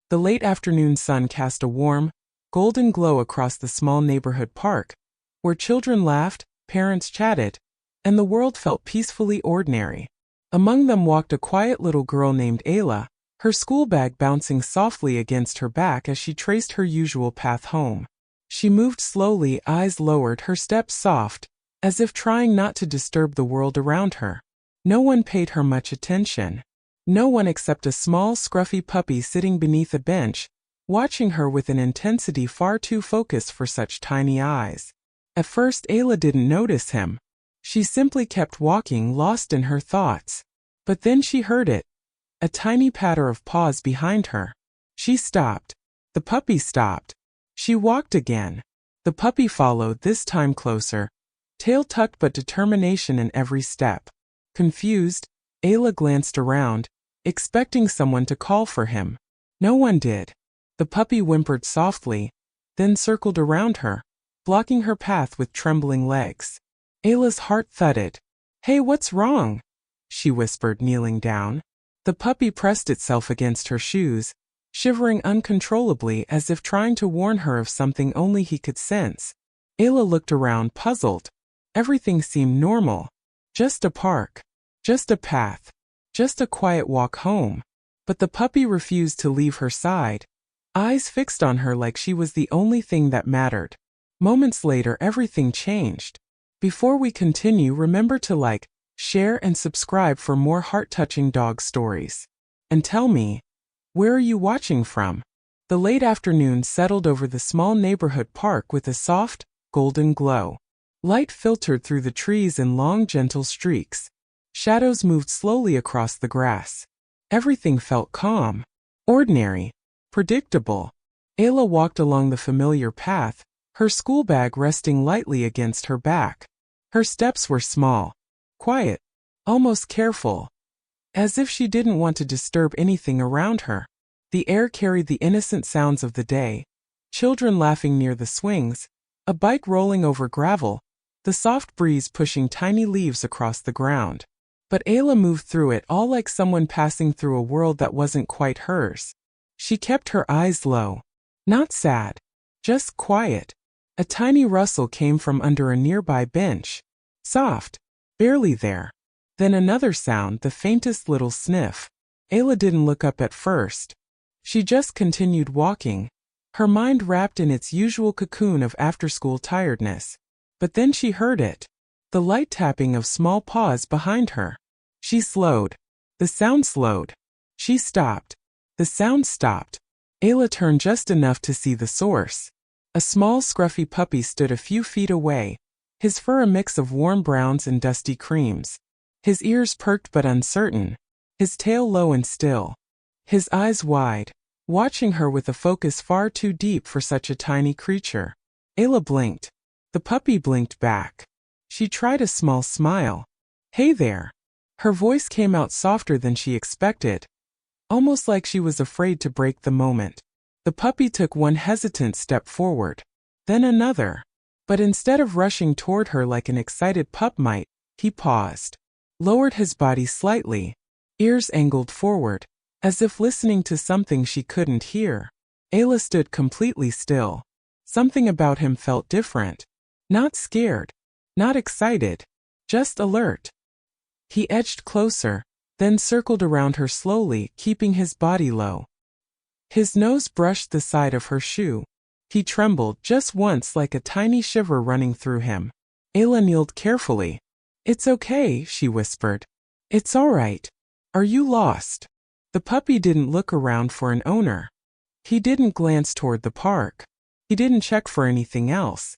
The late afternoon sun cast a warm, golden glow across the small neighborhood park, where children laughed, parents chatted, and the world felt peacefully ordinary. Among them walked a quiet little girl named Ayla, her school bag bouncing softly against her back as she traced her usual path home. She moved slowly, eyes lowered, her steps soft, as if trying not to disturb the world around her. No one paid her much attention. No one except a small, scruffy puppy sitting beneath a bench, watching her with an intensity far too focused for such tiny eyes. At first Ayla didn't notice him. She simply kept walking, lost in her thoughts. But then she heard it. A tiny patter of paws behind her. She stopped. The puppy stopped. She walked again. The puppy followed, this time closer, tail tucked but determination in every step. Confused, Ayla glanced around, expecting someone to call for him. No one did. The puppy whimpered softly, then circled around her, blocking her path with trembling legs. Ayla's heart thudded. "Hey, what's wrong?" she whispered, kneeling down. The puppy pressed itself against her shoes, shivering uncontrollably as if trying to warn her of something only he could sense. Ayla looked around, puzzled. Everything seemed normal. Just a park. Just a path. Just a quiet walk home. But the puppy refused to leave her side, eyes fixed on her like she was the only thing that mattered. Moments later, everything changed. Before we continue, remember to like, share, and subscribe for more heart-touching dog stories. And tell me, where are you watching from? The late afternoon settled over the small neighborhood park with a soft, golden glow. Light filtered through the trees in long, gentle streaks. Shadows moved slowly across the grass. Everything felt calm, ordinary, predictable. Ayla walked along the familiar path, her school bag resting lightly against her back. Her steps were small, quiet, almost careful, as if she didn't want to disturb anything around her. The air carried the innocent sounds of the day, children laughing near the swings, a bike rolling over gravel, the soft breeze pushing tiny leaves across the ground. But Ayla moved through it all like someone passing through a world that wasn't quite hers. She kept her eyes low. Not sad. Just quiet. A tiny rustle came from under a nearby bench. Soft. Barely there. Then another sound, the faintest little sniff. Ayla didn't look up at first. She just continued walking, her mind wrapped in its usual cocoon of after-school tiredness. But then she heard it. The light tapping of small paws behind her. She slowed. The sound slowed. She stopped. The sound stopped. Ayla turned just enough to see the source. A small, scruffy puppy stood a few feet away, his fur a mix of warm browns and dusty creams. His ears perked but uncertain, his tail low and still. His eyes wide, watching her with a focus far too deep for such a tiny creature. Ayla blinked. The puppy blinked back. She tried a small smile. "Hey there." Her voice came out softer than she expected, almost like she was afraid to break the moment. The puppy took one hesitant step forward, then another. But instead of rushing toward her like an excited pup might, he paused, lowered his body slightly, ears angled forward, as if listening to something she couldn't hear. Ayla stood completely still. Something about him felt different. Not scared. Not excited. Just alert. He edged closer, then circled around her slowly, keeping his body low. His nose brushed the side of her shoe. He trembled just once, like a tiny shiver running through him. Ayla kneeled carefully. "It's okay," she whispered. "It's all right. Are you lost?" The puppy didn't look around for an owner. He didn't glance toward the park. He didn't check for anything else.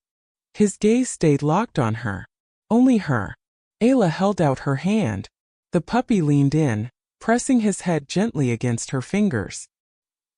His gaze stayed locked on her. Only her. Ayla held out her hand. The puppy leaned in, pressing his head gently against her fingers.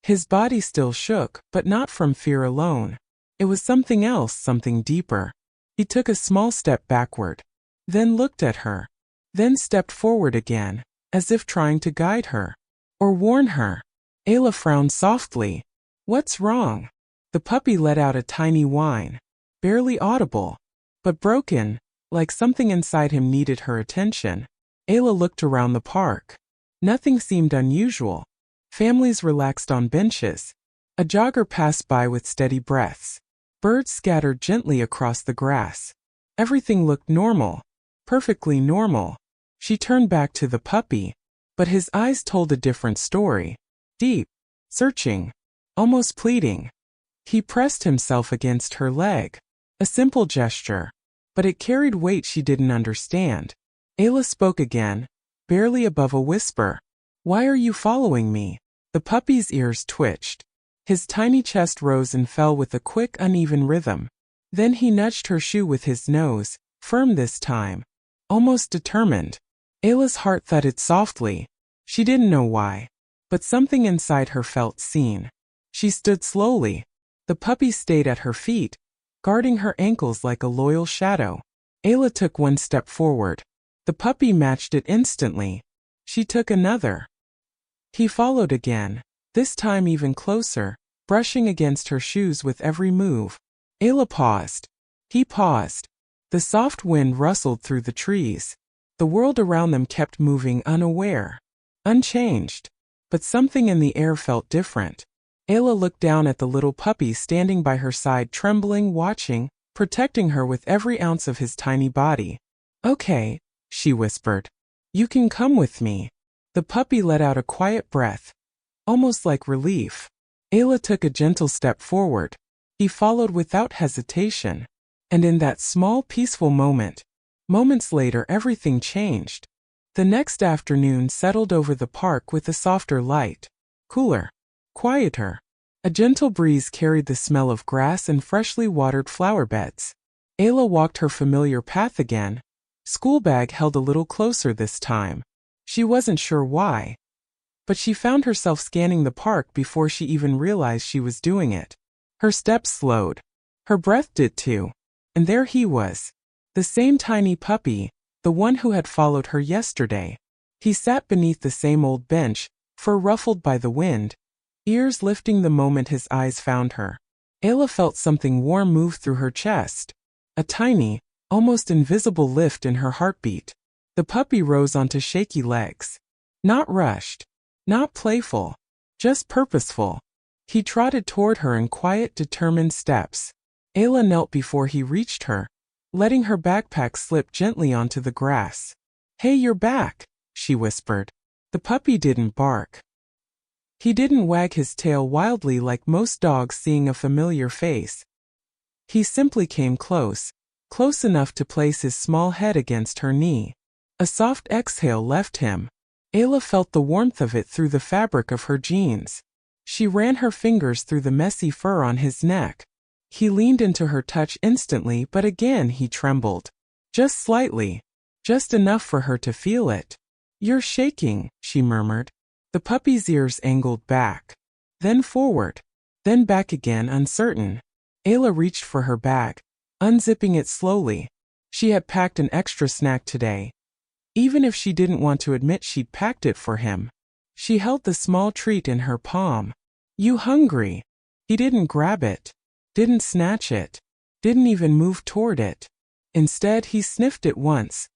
His body still shook, but not from fear alone. It was something else, something deeper. He took a small step backward, then looked at her, then stepped forward again, as if trying to guide her, or warn her. Ayla frowned softly. "What's wrong?" The puppy let out a tiny whine, barely audible, but broken, like something inside him needed her attention. Ayla looked around the park. Nothing seemed unusual. Families relaxed on benches. A jogger passed by with steady breaths. Birds scattered gently across the grass. Everything looked normal. Perfectly normal. She turned back to the puppy, but his eyes told a different story. Deep, searching, almost pleading. He pressed himself against her leg. A simple gesture, but it carried weight she didn't understand. Ayla spoke again, barely above a whisper. "Why are you following me?" The puppy's ears twitched. His tiny chest rose and fell with a quick, uneven rhythm. Then he nudged her shoe with his nose, firm this time, almost determined. Ayla's heart thudded softly. She didn't know why, but something inside her felt seen. She stood slowly. The puppy stayed at her feet, guarding her ankles like a loyal shadow. Ayla took one step forward. The puppy matched it instantly. She took another. He followed again, this time even closer, brushing against her shoes with every move. Ayla paused. He paused. The soft wind rustled through the trees. The world around them kept moving unaware, unchanged. But something in the air felt different. Ayla looked down at the little puppy standing by her side, trembling, watching, protecting her with every ounce of his tiny body. "Okay," she whispered. "You can come with me." The puppy let out a quiet breath, almost like relief. Ayla took a gentle step forward. He followed without hesitation. And in that small, peaceful moment, moments later, everything changed. The next afternoon settled over the park with a softer light. Cooler. Quieter. A gentle breeze carried the smell of grass and freshly watered flower beds. Ayla walked her familiar path again. School bag held a little closer this time. She wasn't sure why, but she found herself scanning the park before she even realized she was doing it. Her steps slowed. Her breath did too. And there he was. The same tiny puppy, the one who had followed her yesterday. He sat beneath the same old bench, fur ruffled by the wind, ears lifting the moment his eyes found her. Ayla felt something warm move through her chest. A tiny, almost invisible lift in her heartbeat. The puppy rose onto shaky legs. Not rushed. Not playful. Just purposeful. He trotted toward her in quiet, determined steps. Ayla knelt before he reached her, letting her backpack slip gently onto the grass. "Hey, you're back," she whispered. The puppy didn't bark. He didn't wag his tail wildly like most dogs seeing a familiar face. He simply came close, close enough to place his small head against her knee. A soft exhale left him. Ayla felt the warmth of it through the fabric of her jeans. She ran her fingers through the messy fur on his neck. He leaned into her touch instantly, but again he trembled. Just slightly. Just enough for her to feel it. "You're shaking," she murmured. The puppy's ears angled back. Then forward. Then back again, uncertain. Ayla reached for her bag, unzipping it slowly. She had packed an extra snack today. Even if she didn't want to admit she'd packed it for him. She held the small treat in her palm. "You hungry?" He didn't grab it. Didn't snatch it. Didn't even move toward it. Instead, he sniffed it once.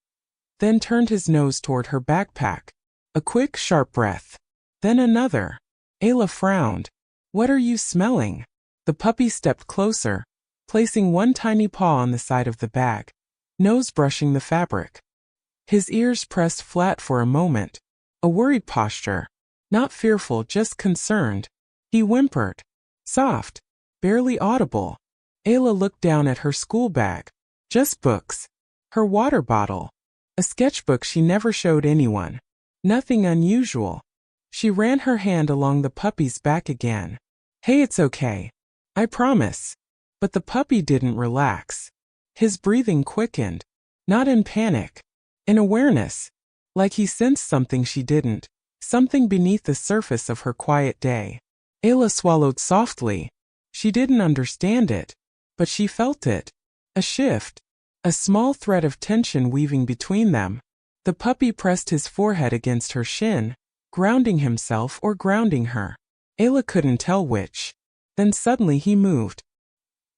Then turned his nose toward her backpack. A quick, sharp breath. Then another. Ayla frowned. "What are you smelling?" The puppy stepped closer, placing one tiny paw on the side of the bag, nose brushing the fabric. His ears pressed flat for a moment. A worried posture. Not fearful, just concerned. He whimpered. Soft. Barely audible. Ayla looked down at her school bag. Just books. Her water bottle. A sketchbook she never showed anyone. Nothing unusual. She ran her hand along the puppy's back again. "Hey, it's okay. I promise." But the puppy didn't relax. His breathing quickened. Not in panic. In awareness. Like he sensed something she didn't. Something beneath the surface of her quiet day. Ayla swallowed softly. She didn't understand it, but she felt it. A shift. A small thread of tension weaving between them. The puppy pressed his forehead against her shin, grounding himself or grounding her. Ayla couldn't tell which. Then suddenly he moved.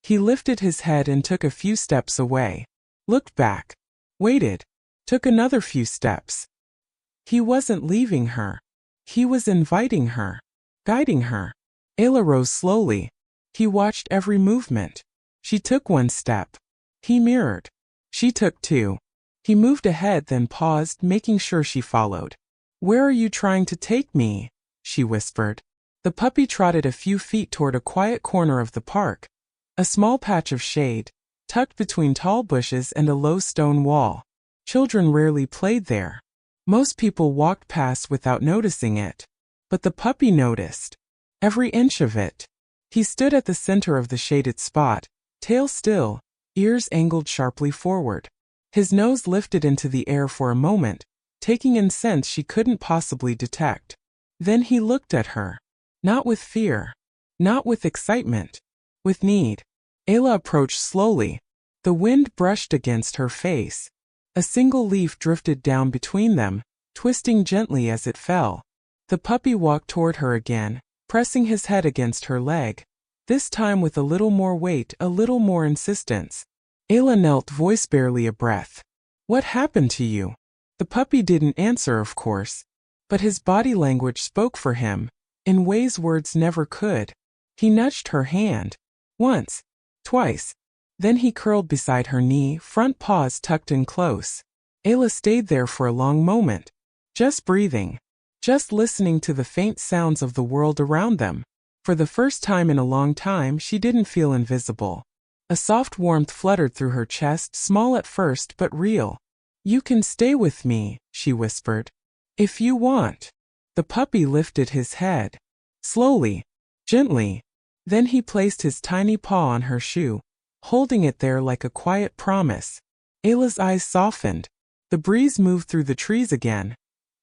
He lifted his head and took a few steps away. Looked back. Waited. Took another few steps. He wasn't leaving her. He was inviting her. guiding her. Ayla rose slowly. He watched every movement. She took one step. He mirrored. She took two. He moved ahead, then paused, making sure she followed. "Where are you trying to take me?" she whispered. The puppy trotted a few feet toward a quiet corner of the park, a small patch of shade, tucked between tall bushes and a low stone wall. Children rarely played there. Most people walked past without noticing it. But the puppy noticed. Every inch of it. He stood at the center of the shaded spot, tail still, ears angled sharply forward. His nose lifted into the air for a moment, taking in scents she couldn't possibly detect. Then he looked at her. Not with fear. Not with excitement. With need. Ayla approached slowly. The wind brushed against her face. A single leaf drifted down between them, twisting gently as it fell. The puppy walked toward her again, pressing his head against her leg. This time with a little more weight, a little more insistence. Ayla knelt, voice barely a breath. "What happened to you?" The puppy didn't answer, of course. But his body language spoke for him, in ways words never could. He nudged her hand. Once. Twice. Then he curled beside her knee, front paws tucked in close. Ayla stayed there for a long moment. Just breathing. Just listening to the faint sounds of the world around them. For the first time in a long time, she didn't feel invisible. A soft warmth fluttered through her chest, small at first but real. "You can stay with me," she whispered. "If you want." The puppy lifted his head. Slowly. Gently. Then he placed his tiny paw on her shoe, holding it there like a quiet promise. Ayla's eyes softened. The breeze moved through the trees again,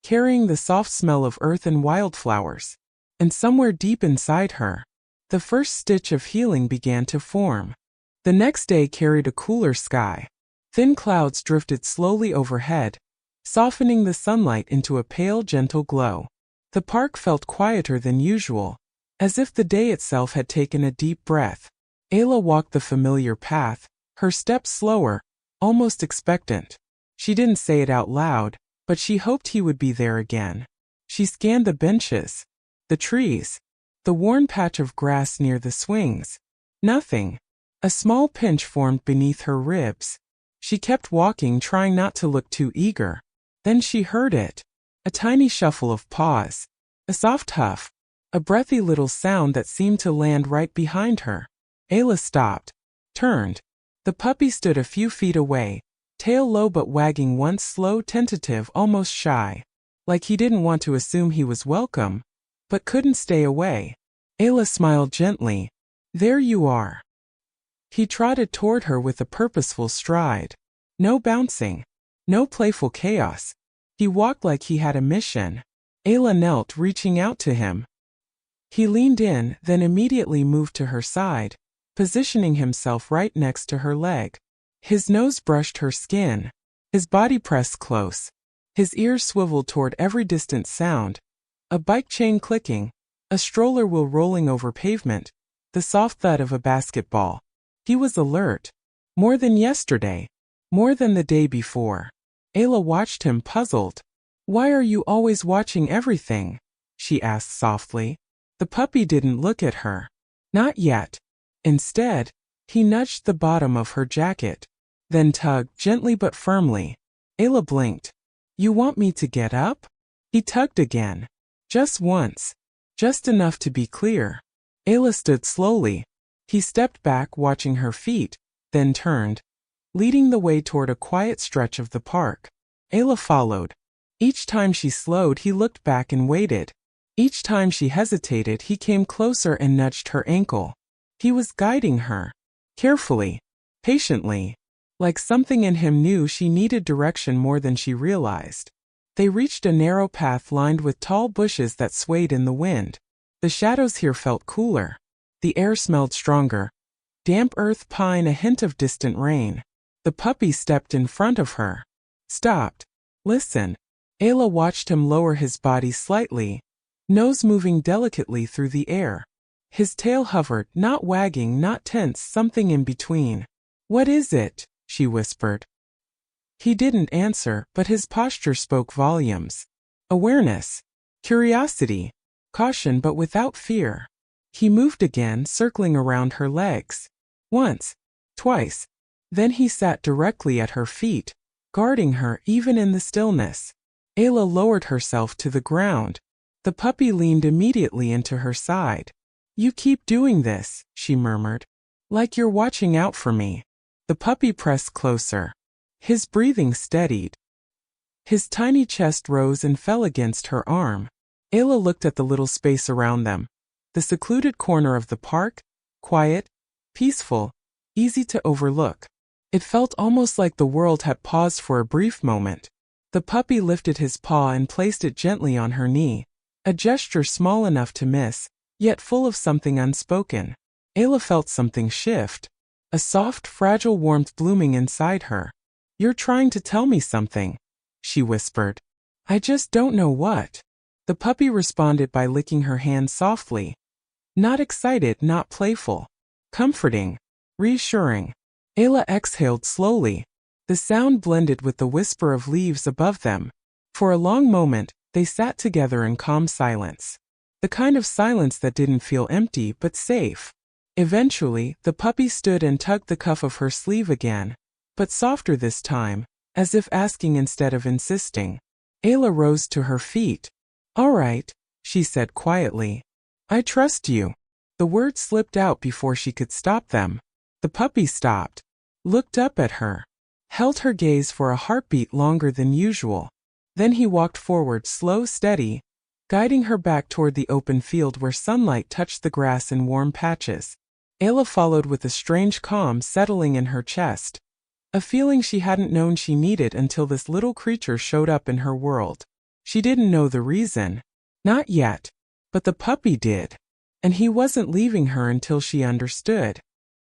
carrying the soft smell of earth and wildflowers. And somewhere deep inside her, the first stitch of healing began to form. The next day carried a cooler sky. Thin clouds drifted slowly overhead, softening the sunlight into a pale, gentle glow. The park felt quieter than usual, as if the day itself had taken a deep breath. Ayla walked the familiar path, her steps slower, almost expectant. She didn't say it out loud, but she hoped he would be there again. She scanned the benches, the trees, the worn patch of grass near the swings. Nothing. A small pinch formed beneath her ribs. She kept walking, trying not to look too eager. Then she heard it. A tiny shuffle of paws. A soft huff. A breathy little sound that seemed to land right behind her. Ayla stopped. Turned. The puppy stood a few feet away, tail low but wagging once, slow, tentative, almost shy. Like he didn't want to assume he was welcome, but couldn't stay away. Ayla smiled gently. "There you are." He trotted toward her with a purposeful stride. No bouncing. No playful chaos. He walked like he had a mission. Ayla knelt, reaching out to him. He leaned in, then immediately moved to her side, positioning himself right next to her leg. His nose brushed her skin. His body pressed close. His ears swiveled toward every distant sound. A bike chain clicking, a stroller wheel rolling over pavement, the soft thud of a basketball. He was alert. More than yesterday. More than the day before. Ayla watched him, puzzled. "Why are you always watching everything?" she asked softly. The puppy didn't look at her. Not yet. Instead, he nudged the bottom of her jacket, then tugged gently but firmly. Ayla blinked. "You want me to get up?" He tugged again. Just once. Just enough to be clear. Ayla stood slowly. He stepped back, watching her feet, then turned, leading the way toward a quiet stretch of the park. Ayla followed. Each time she slowed, he looked back and waited. Each time she hesitated, he came closer and nudged her ankle. He was guiding her. Carefully. Patiently. Like something in him knew she needed direction more than she realized. They reached a narrow path lined with tall bushes that swayed in the wind. The shadows here felt cooler. The air smelled stronger. Damp earth, pine, a hint of distant rain. The puppy stepped in front of her. Stopped. Listen. Ayla watched him lower his body slightly, nose moving delicately through the air. His tail hovered, not wagging, not tense, something in between. "What is it?" she whispered. He didn't answer, but his posture spoke volumes. Awareness. Curiosity. caution but without fear. He moved again, circling around her legs. Once, twice. Then he sat directly at her feet, guarding her even in the stillness. Ayla lowered herself to the ground. The puppy leaned immediately into her side. "You keep doing this," she murmured. "Like you're watching out for me." The puppy pressed closer. His breathing steadied. His tiny chest rose and fell against her arm. Ayla looked at the little space around them. The secluded corner of the park, quiet, peaceful, easy to overlook. It felt almost like the world had paused for a brief moment. The puppy lifted his paw and placed it gently on her knee, a gesture small enough to miss, yet full of something unspoken. Ayla felt something shift, a soft, fragile warmth blooming inside her. "You're trying to tell me something," she whispered. "I just don't know what." The puppy responded by licking her hand softly. Not excited, not playful. Comforting. Reassuring. Ayla exhaled slowly. The sound blended with the whisper of leaves above them. For a long moment, they sat together in calm silence. The kind of silence that didn't feel empty but safe. Eventually, the puppy stood and tugged the cuff of her sleeve again, but softer this time, as if asking instead of insisting. Ayla rose to her feet. "All right," she said quietly. "I trust you." The words slipped out before she could stop them. The puppy stopped, looked up at her, held her gaze for a heartbeat longer than usual. Then he walked forward, slow, steady, guiding her back toward the open field where sunlight touched the grass in warm patches. Ayla followed with a strange calm settling in her chest, a feeling she hadn't known she needed until this little creature showed up in her world. She didn't know the reason. Not yet. But the puppy did. And he wasn't leaving her until she understood.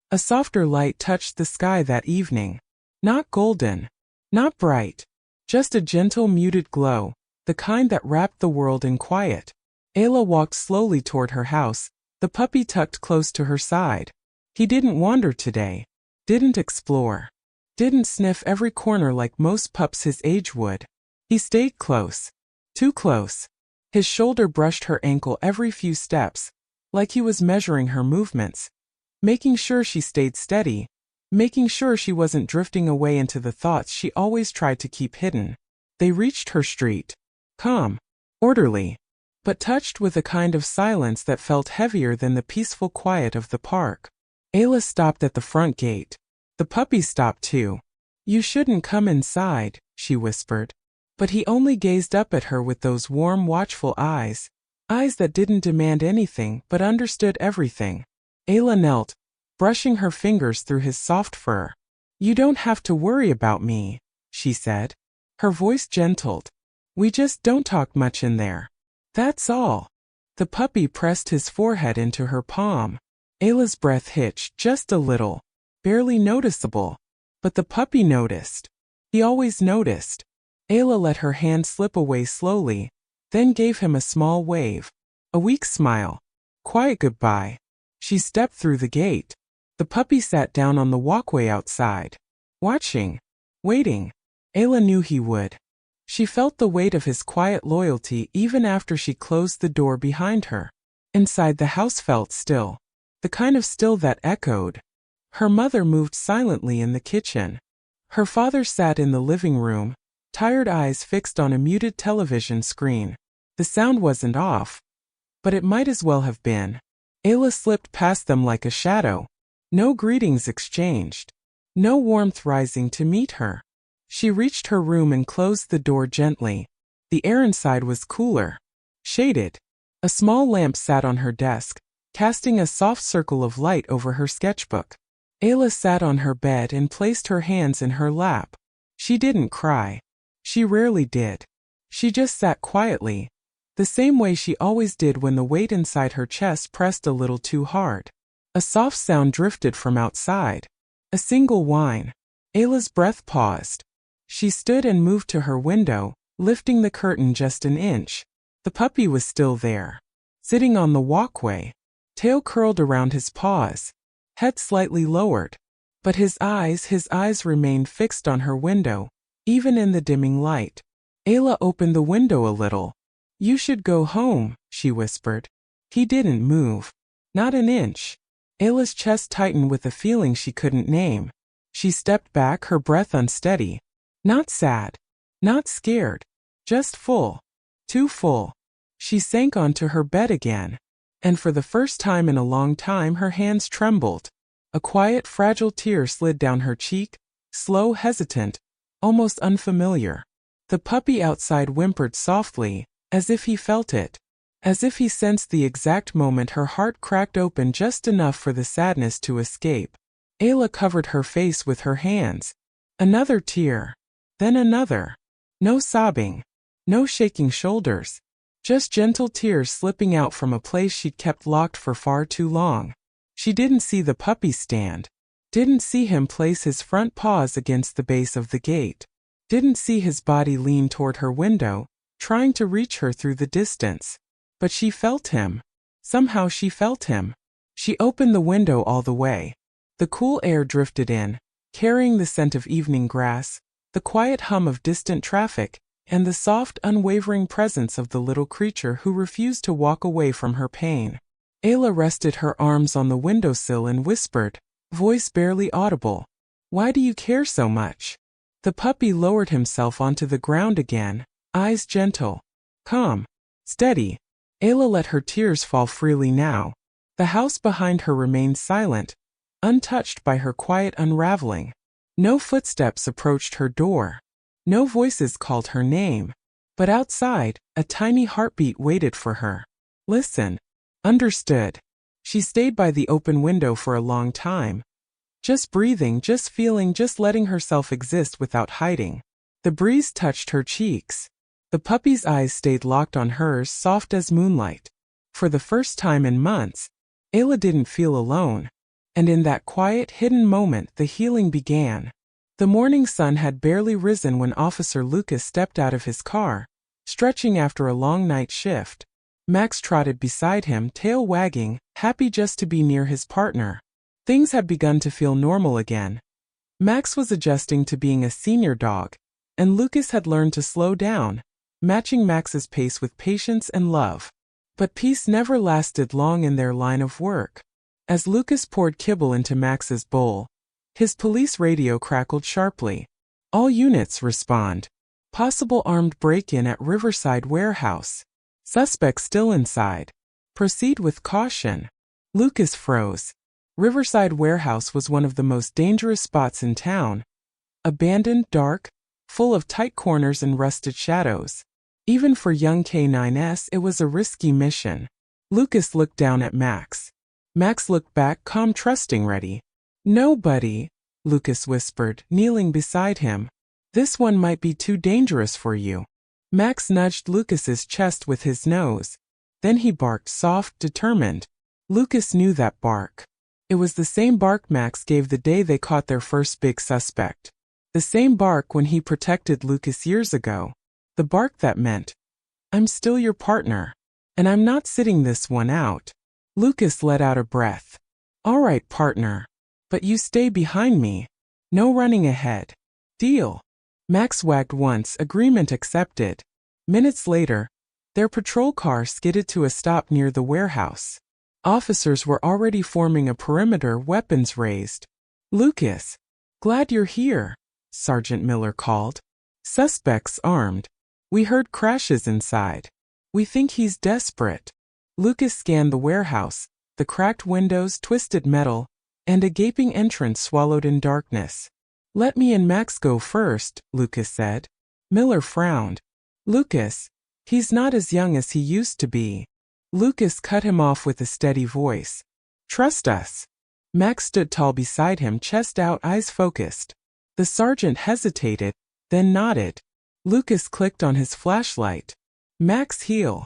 A softer light touched the sky that evening. Not golden. Not bright. Just a gentle, muted glow, the kind that wrapped the world in quiet. Ayla walked slowly toward her house, the puppy tucked close to her side. He didn't wander today. Didn't explore. Didn't sniff every corner like most pups his age would. He stayed close. Too close. His shoulder brushed her ankle every few steps, like he was measuring her movements, making sure she stayed steady, making sure she wasn't drifting away into the thoughts she always tried to keep hidden. They reached her street. Calm, orderly, but touched with a kind of silence that felt heavier than the peaceful quiet of the park. Ayla stopped at the front gate. The puppy stopped too. "You shouldn't come inside," she whispered. But he only gazed up at her with those warm, watchful eyes, eyes that didn't demand anything but understood everything. Ayla knelt, brushing her fingers through his soft fur. "You don't have to worry about me," she said. Her voice gentled. "We just don't talk much in there. That's all." The puppy pressed his forehead into her palm. Ayla's breath hitched just a little, barely noticeable. But the puppy noticed. He always noticed. Ayla let her hand slip away slowly, then gave him a small wave. A weak smile. Quiet goodbye. She stepped through the gate. The puppy sat down on the walkway outside. Watching. Waiting. Ayla knew he would. She felt the weight of his quiet loyalty even after she closed the door behind her. Inside the house felt still. The kind of still that echoed. Her mother moved silently in the kitchen. Her father sat in the living room, tired eyes fixed on a muted television screen. The sound wasn't off, but it might as well have been. Ayla slipped past them like a shadow. No greetings exchanged. No warmth rising to meet her. She reached her room and closed the door gently. The air inside was cooler. Shaded. A small lamp sat on her desk, casting a soft circle of light over her sketchbook. Ayla sat on her bed and placed her hands in her lap. She didn't cry. She rarely did. She just sat quietly, the same way she always did when the weight inside her chest pressed a little too hard. A soft sound drifted from outside. A single whine. Ayla's breath paused. She stood and moved to her window, lifting the curtain just an inch. The puppy was still there, sitting on the walkway, tail curled around his paws, head slightly lowered. But his eyes remained fixed on her window, even in the dimming light. Ayla opened the window a little. You should go home, she whispered. He didn't move. Not an inch. Ayla's chest tightened with a feeling she couldn't name. She stepped back, her breath unsteady. Not sad. Not scared. Just full. Too full. She sank onto her bed again. And for the first time in a long time her hands trembled. A quiet, fragile tear slid down her cheek, slow, hesitant, almost unfamiliar. The puppy outside whimpered softly, as if he felt it. As if he sensed the exact moment her heart cracked open just enough for the sadness to escape. Ayla covered her face with her hands. Another tear. Then another. No sobbing. No shaking shoulders. Just gentle tears slipping out from a place she'd kept locked for far too long. She didn't see the puppy stand. Didn't see him place his front paws against the base of the gate. Didn't see his body lean toward her window, trying to reach her through the distance. But she felt him. Somehow she felt him. She opened the window all the way. The cool air drifted in, carrying the scent of evening grass, the quiet hum of distant traffic, and the soft, unwavering presence of the little creature who refused to walk away from her pain. Ayla rested her arms on the windowsill and whispered, voice barely audible, "Why do you care so much?" The puppy lowered himself onto the ground again, eyes gentle, calm, steady. Ayla let her tears fall freely now. The house behind her remained silent, untouched by her quiet unraveling. No footsteps approached her door. No voices called her name. But outside, a tiny heartbeat waited for her. Listen. Understood. She stayed by the open window for a long time. Just breathing, just feeling, just letting herself exist without hiding. The breeze touched her cheeks. The puppy's eyes stayed locked on hers, soft as moonlight. For the first time in months, Ayla didn't feel alone. And in that quiet, hidden moment, the healing began. The morning sun had barely risen when Officer Lucas stepped out of his car, stretching after a long night shift. Max trotted beside him, tail wagging, happy just to be near his partner. Things had begun to feel normal again. Max was adjusting to being a senior dog, and Lucas had learned to slow down, matching Max's pace with patience and love. But peace never lasted long in their line of work. As Lucas poured kibble into Max's bowl, his police radio crackled sharply. All units respond. Possible armed break-in at Riverside Warehouse. Suspect still inside. Proceed with caution. Lucas froze. Riverside Warehouse was one of the most dangerous spots in town. Abandoned, dark, full of tight corners and rusted shadows. Even for young K9S, it was a risky mission. Lucas looked down at Max. Max looked back, calm, trusting, ready. Nobody, Lucas whispered, kneeling beside him. This one might be too dangerous for you. Max nudged Lucas's chest with his nose. Then he barked, soft, determined. Lucas knew that bark. It was the same bark Max gave the day they caught their first big suspect. The same bark when he protected Lucas years ago. The bark that meant, I'm still your partner. And I'm not sitting this one out. Lucas let out a breath. All right, partner. But you stay behind me. No running ahead. Deal. Max wagged once, agreement accepted. Minutes later, their patrol car skidded to a stop near the warehouse. Officers were already forming a perimeter, weapons raised. Lucas. Glad you're here, Sergeant Miller called. Suspects armed. We heard crashes inside. We think he's desperate. Lucas scanned the warehouse, the cracked windows, twisted metal, and a gaping entrance swallowed in darkness. Let me and Max go first, Lucas said. Miller frowned. Lucas, he's not as young as he used to be. Lucas cut him off with a steady voice. Trust us. Max stood tall beside him, chest out, eyes focused. The sergeant hesitated, then nodded. Lucas clicked on his flashlight. Max heel.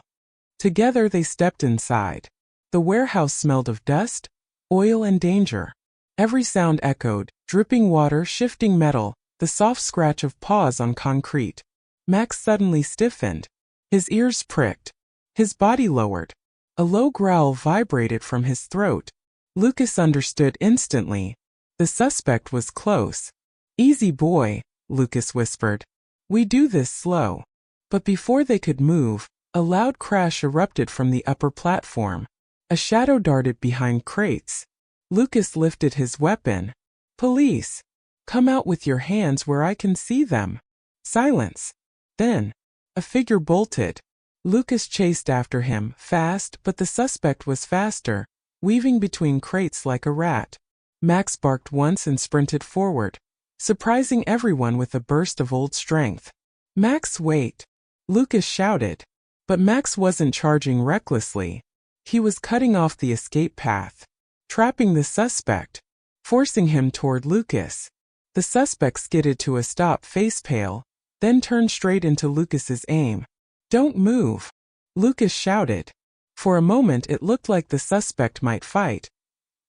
Together they stepped inside. The warehouse smelled of dust, oil, and danger. Every sound echoed, dripping water, shifting metal, the soft scratch of paws on concrete. Max suddenly stiffened. His ears pricked. His body lowered. A low growl vibrated from his throat. Lucas understood instantly. The suspect was close. Easy boy, Lucas whispered. We do this slow. But before they could move, A loud crash erupted from the upper platform. A shadow darted behind crates. Lucas lifted his weapon. Police! Come out with your hands where I can see them. Silence. Then, a figure bolted. Lucas chased after him, fast, but the suspect was faster, weaving between crates like a rat. Max barked once and sprinted forward, surprising everyone with a burst of old strength. Max, wait! Lucas shouted. But Max wasn't charging recklessly. He was cutting off the escape path, trapping the suspect, forcing him toward Lucas. The suspect skidded to a stop, face pale, then turned straight into Lucas's aim. Don't move! Lucas shouted. For a moment it looked like the suspect might fight.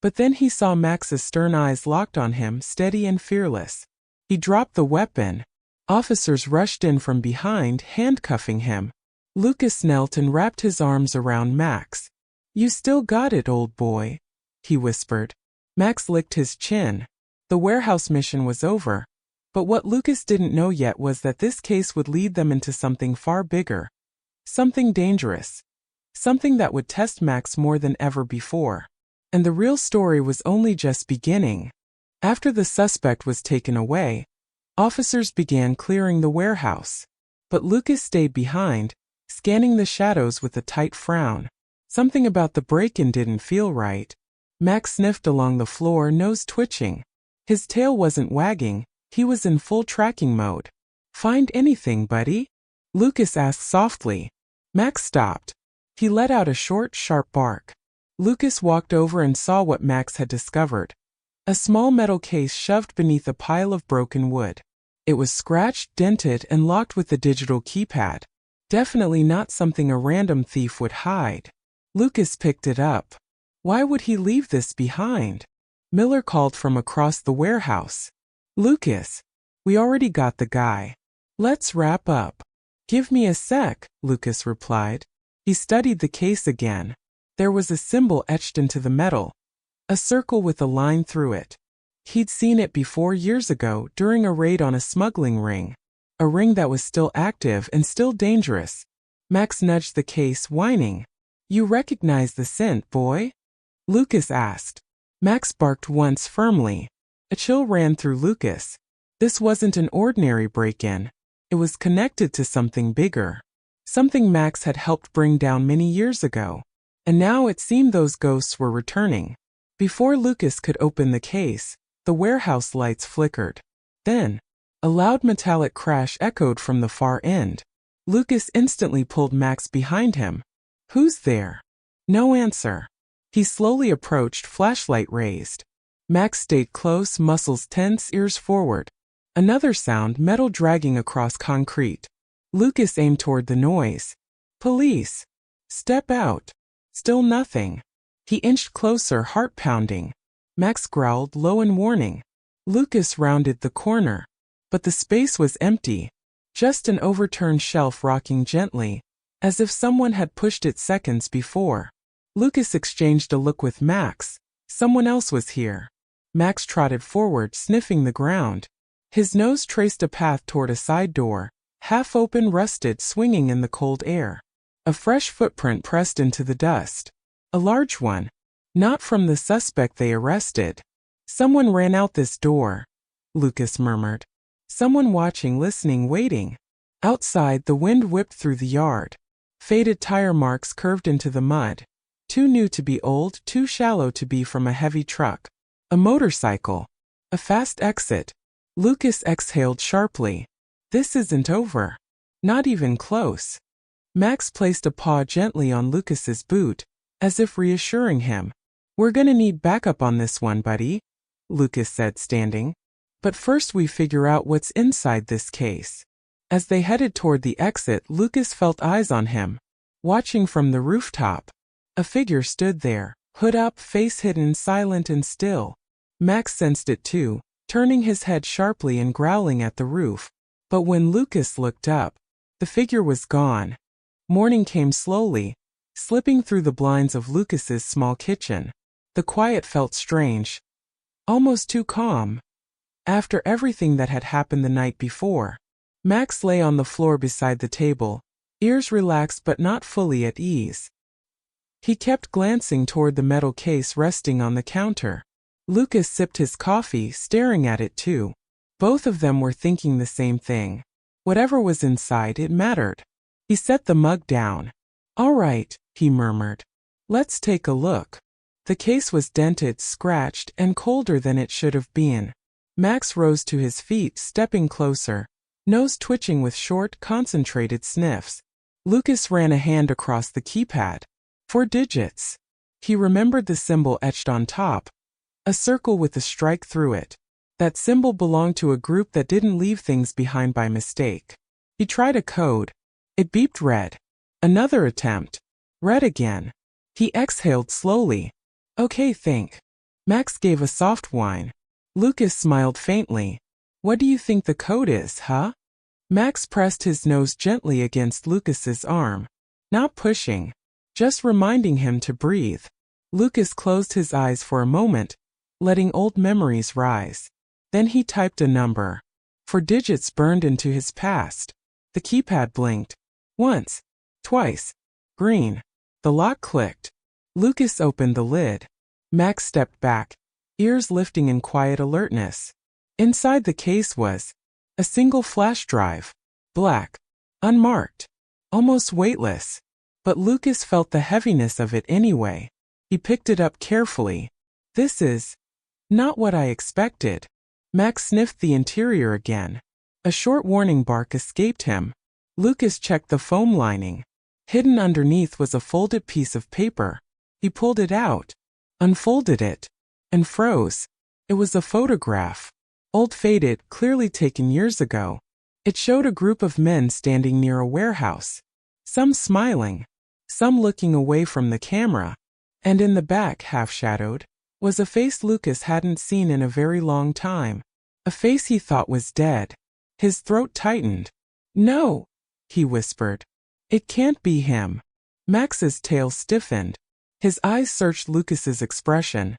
But then he saw Max's stern eyes locked on him, steady and fearless. He dropped the weapon. Officers rushed in from behind, handcuffing him. Lucas knelt and wrapped his arms around Max. You still got it, old boy, he whispered. Max licked his chin. The warehouse mission was over. But what Lucas didn't know yet was that this case would lead them into something far bigger. Something dangerous. Something that would test Max more than ever before. And the real story was only just beginning. After the suspect was taken away, officers began clearing the warehouse. But Lucas stayed behind, scanning the shadows with a tight frown. Something about the break-in didn't feel right. Max sniffed along the floor, nose twitching. His tail wasn't wagging, he was in full tracking mode. Find anything, buddy? Lucas asked softly. Max stopped. He let out a short, sharp bark. Lucas walked over and saw what Max had discovered. A small metal case shoved beneath a pile of broken wood. It was scratched, dented, and locked with the digital keypad. Definitely not something a random thief would hide. Lucas picked it up. Why would he leave this behind? Miller called from across the warehouse. Lucas, we already got the guy. Let's wrap up. Give me a sec, Lucas replied. He studied the case again. There was a symbol etched into the metal. A circle with a line through it. He'd seen it before years ago during a raid on a smuggling ring. A ring that was still active and still dangerous. Max nudged the case, whining. You recognize the scent, boy? Lucas asked. Max barked once firmly. A chill ran through Lucas. This wasn't an ordinary break-in. It was connected to something bigger. Something Max had helped bring down many years ago. And now it seemed those ghosts were returning. Before Lucas could open the case, the warehouse lights flickered. Then, a loud metallic crash echoed from the far end. Lucas instantly pulled Max behind him. Who's there? No answer. He slowly approached, flashlight raised. Max stayed close, muscles tense, ears forward. Another sound, metal dragging across concrete. Lucas aimed toward the noise. Police! Step out! Still nothing. He inched closer, heart pounding. Max growled, low in warning. Lucas rounded the corner. But the space was empty. Just an overturned shelf rocking gently, as if someone had pushed it seconds before. Lucas exchanged a look with Max. Someone else was here. Max trotted forward, sniffing the ground. His nose traced a path toward a side door, half open, rusted, swinging in the cold air. A fresh footprint pressed into the dust. A large one. Not from the suspect they arrested. Someone ran out this door, Lucas murmured. Someone watching, listening, waiting. Outside, the wind whipped through the yard. Faded tire marks curved into the mud. Too new to be old, too shallow to be from a heavy truck. A motorcycle. A fast exit. Lucas exhaled sharply. This isn't over. Not even close. Max placed a paw gently on Lucas's boot, as if reassuring him. We're gonna need backup on this one, buddy, Lucas said, standing. But first we figure out what's inside this case. As they headed toward the exit, Lucas felt eyes on him. Watching from the rooftop. A figure stood there, hood up, face hidden, silent and still. Max sensed it too, turning his head sharply and growling at the roof. But when Lucas looked up, the figure was gone. Morning came slowly, slipping through the blinds of Lucas's small kitchen. The quiet felt strange. Almost too calm. After everything that had happened the night before. Max lay on the floor beside the table, ears relaxed but not fully at ease. He kept glancing toward the metal case resting on the counter. Lucas sipped his coffee, staring at it too. Both of them were thinking the same thing. Whatever was inside, it mattered. He set the mug down. "All right," he murmured. "Let's take a look." The case was dented, scratched, and colder than it should have been. Max rose to his feet, stepping closer, nose twitching with short, concentrated sniffs. Lucas ran a hand across the keypad. 4 digits. He remembered the symbol etched on top. A circle with a strike through it. That symbol belonged to a group that didn't leave things behind by mistake. He tried a code. It beeped red. Another attempt. Red again. He exhaled slowly. "Okay, think." Max gave a soft whine. Lucas smiled faintly. "What do you think the code is, huh?" Max pressed his nose gently against Lucas's arm. Not pushing. Just reminding him to breathe. Lucas closed his eyes for a moment, letting old memories rise. Then he typed a number. 4 digits burned into his past. The keypad blinked. Once. Twice. Green. The lock clicked. Lucas opened the lid. Max stepped back, ears lifting in quiet alertness. Inside the case was a single flash drive. Black. Unmarked. Almost weightless. But Lucas felt the heaviness of it anyway. He picked it up carefully. "This is not what I expected." Max sniffed the interior again. A short warning bark escaped him. Lucas checked the foam lining. Hidden underneath was a folded piece of paper. He pulled it out, unfolded it, and froze. It was a photograph. Old, faded, clearly taken years ago. It showed a group of men standing near a warehouse. Some smiling. Some looking away from the camera. And in the back, half-shadowed, was a face Lucas hadn't seen in a very long time. A face he thought was dead. His throat tightened. "No," he whispered. "It can't be him." Max's tail stiffened. His eyes searched Lucas's expression,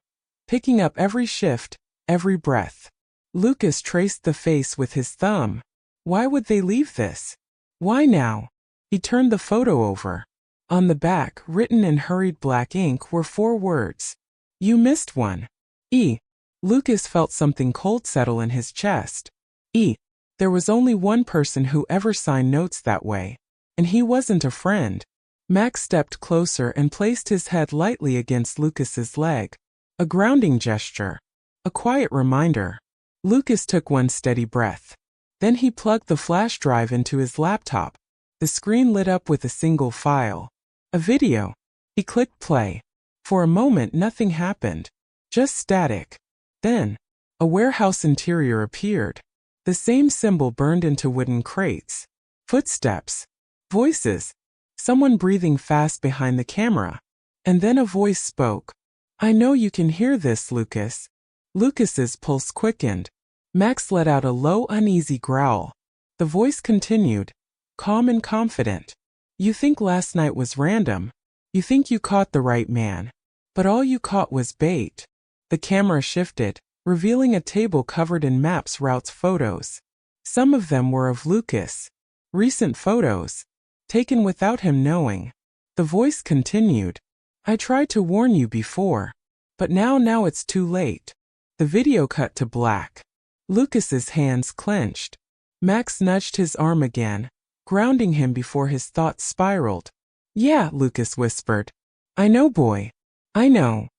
picking up every shift, every breath. Lucas traced the face with his thumb. Why would they leave this? Why now? He turned the photo over. On the back, written in hurried black ink, were 4 words. "You missed one. E." Lucas felt something cold settle in his chest. E. There was only one person who ever signed notes that way. And he wasn't a friend. Max stepped closer and placed his head lightly against Lucas's leg. A grounding gesture. A quiet reminder. Lucas took one steady breath. Then he plugged the flash drive into his laptop. The screen lit up with a single file. A video. He clicked play. For a moment nothing happened. Just static. Then, a warehouse interior appeared. The same symbol burned into wooden crates. Footsteps. Voices. Someone breathing fast behind the camera. And then a voice spoke. "I know you can hear this, Lucas." Lucas's pulse quickened. Max let out a low, uneasy growl. The voice continued, calm and confident. "You think last night was random. You think you caught the right man. But all you caught was bait." The camera shifted, revealing a table covered in maps, routes, photos. Some of them were of Lucas. Recent photos. Taken without him knowing. The voice continued. "I tried to warn you before. But now it's too late." The video cut to black. Lucas's hands clenched. Max nudged his arm again, grounding him before his thoughts spiraled. "Yeah," Lucas whispered. "I know, boy. I know."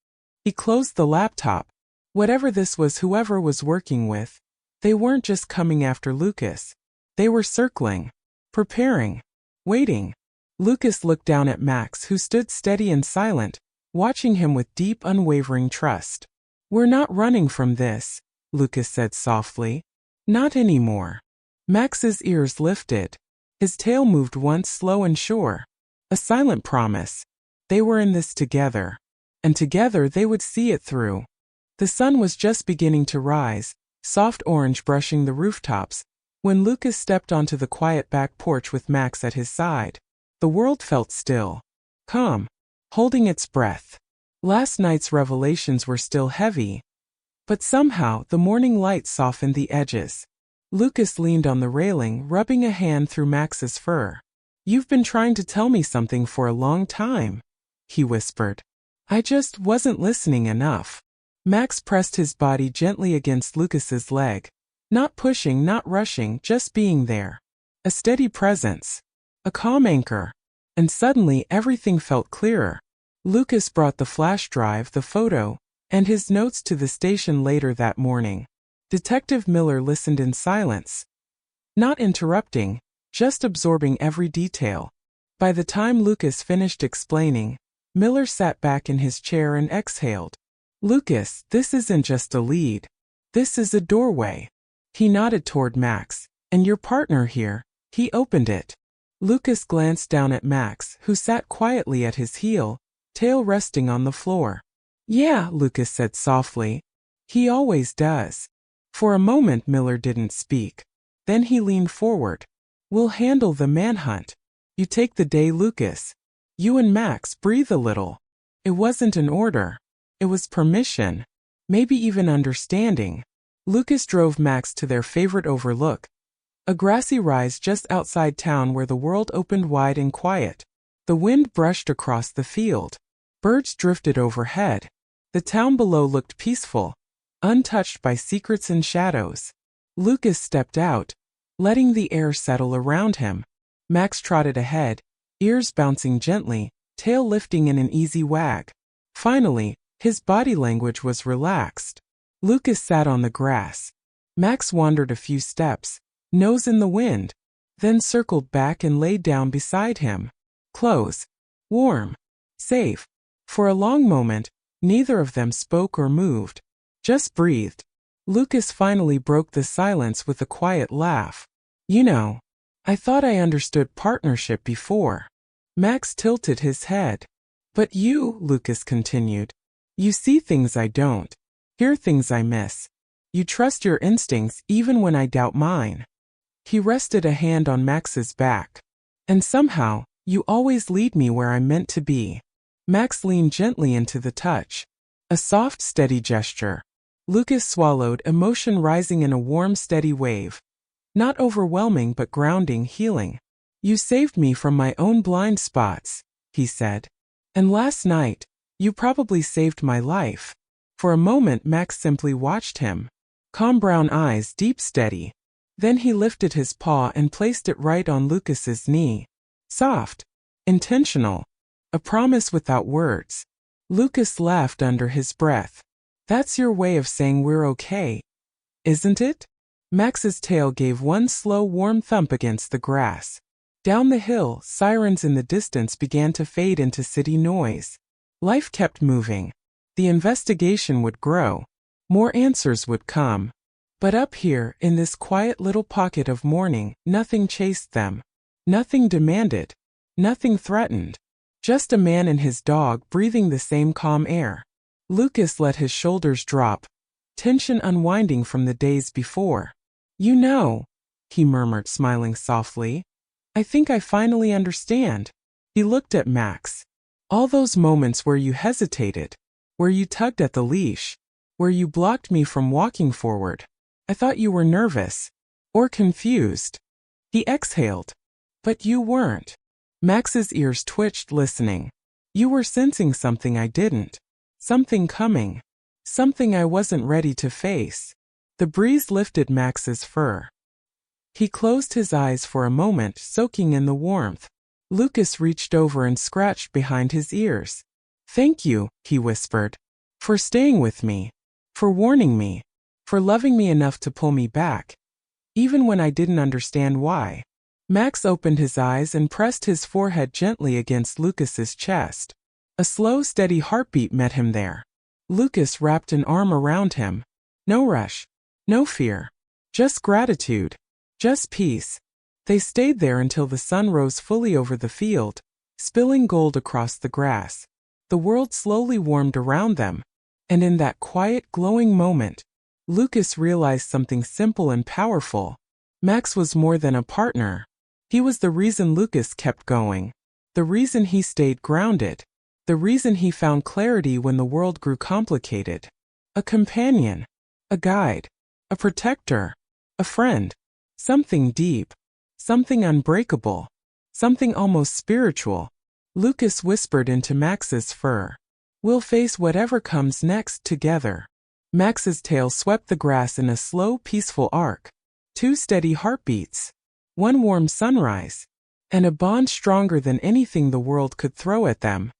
He closed the laptop. Whatever this was, whoever was working with, they weren't just coming after Lucas. They were circling, preparing, waiting. Lucas looked down at Max, who stood steady and silent, watching him with deep, unwavering trust. "We're not running from this," Lucas said softly. "Not anymore." Max's ears lifted. His tail moved once, slow and sure. A silent promise. They were in this together. And together they would see it through. The sun was just beginning to rise, soft orange brushing the rooftops, when Lucas stepped onto the quiet back porch with Max at his side. The world felt still, calm, holding its breath. Last night's revelations were still heavy, but somehow the morning light softened the edges. Lucas leaned on the railing, rubbing a hand through Max's fur. "You've been trying to tell me something for a long time," he whispered. "I just wasn't listening enough." Max pressed his body gently against Lucas's leg. Not pushing, not rushing, just being there. A steady presence. A calm anchor. And suddenly everything felt clearer. Lucas brought the flash drive, the photo, and his notes to the station later that morning. Detective Miller listened in silence. Not interrupting, just absorbing every detail. By the time Lucas finished explaining, Miller sat back in his chair and exhaled. "Lucas, this isn't just a lead. This is a doorway." He nodded toward Max. "And your partner here, he opened it." Lucas glanced down at Max, who sat quietly at his heel, tail resting on the floor. "Yeah," Lucas said softly. "He always does." For a moment Miller didn't speak. Then he leaned forward. "We'll handle the manhunt. You take the day, Lucas. You and Max breathe a little." It wasn't an order. It was permission. Maybe even understanding. Lucas drove Max to their favorite overlook. A grassy rise just outside town where the world opened wide and quiet. The wind brushed across the field. Birds drifted overhead. The town below looked peaceful, untouched by secrets and shadows. Lucas stepped out, letting the air settle around him. Max trotted ahead, ears bouncing gently, tail lifting in an easy wag. Finally, his body language was relaxed. Lucas sat on the grass. Max wandered a few steps, nose in the wind, then circled back and laid down beside him. Close. Warm. Safe. For a long moment, neither of them spoke or moved. Just breathed. Lucas finally broke the silence with a quiet laugh. "You know, I thought I understood partnership before." Max tilted his head. "But you," Lucas continued, "you see things I don't. Hear things I miss. You trust your instincts even when I doubt mine." He rested a hand on Max's back. "And somehow, you always lead me where I'm meant to be." Max leaned gently into the touch. A soft, steady gesture. Lucas swallowed, emotion rising in a warm, steady wave. Not overwhelming but grounding, healing. "You saved me from my own blind spots," he said. "And last night, you probably saved my life." For a moment Max simply watched him. Calm brown eyes, deep, steady. Then he lifted his paw and placed it right on Lucas's knee. Soft. Intentional. A promise without words. Lucas laughed under his breath. "That's your way of saying we're okay, isn't it?" Max's tail gave one slow, warm thump against the grass. Down the hill, sirens in the distance began to fade into city noise. Life kept moving. The investigation would grow. More answers would come. But up here, in this quiet little pocket of morning, nothing chased them. Nothing demanded. Nothing threatened. Just a man and his dog breathing the same calm air. Lucas let his shoulders drop, tension unwinding from the days before. "You know," he murmured, smiling softly, "I think I finally understand." He looked at Max. "All those moments where you hesitated, where you tugged at the leash, where you blocked me from walking forward. I thought you were nervous. Or confused." He exhaled. "But you weren't." Max's ears twitched, listening. "You were sensing something I didn't. Something coming. Something I wasn't ready to face." The breeze lifted Max's fur. He closed his eyes for a moment, soaking in the warmth. Lucas reached over and scratched behind his ears. "Thank you," he whispered, "for staying with me, for warning me, for loving me enough to pull me back, even when I didn't understand why." Max opened his eyes and pressed his forehead gently against Lucas's chest. A slow, steady heartbeat met him there. Lucas wrapped an arm around him. No rush. No fear. Just gratitude. Just peace. They stayed there until the sun rose fully over the field, spilling gold across the grass. The world slowly warmed around them. And in that quiet, glowing moment, Lucas realized something simple and powerful. Max was more than a partner. He was the reason Lucas kept going. The reason he stayed grounded. The reason he found clarity when the world grew complicated. A companion. A guide. A protector. A friend. Something deep. Something unbreakable. something almost spiritual. Lucas whispered into Max's fur. We'll face whatever comes next together. Max's tail swept the grass in a slow, peaceful arc. 2 steady heartbeats. 1 warm sunrise. And a bond stronger than anything the world could throw at them.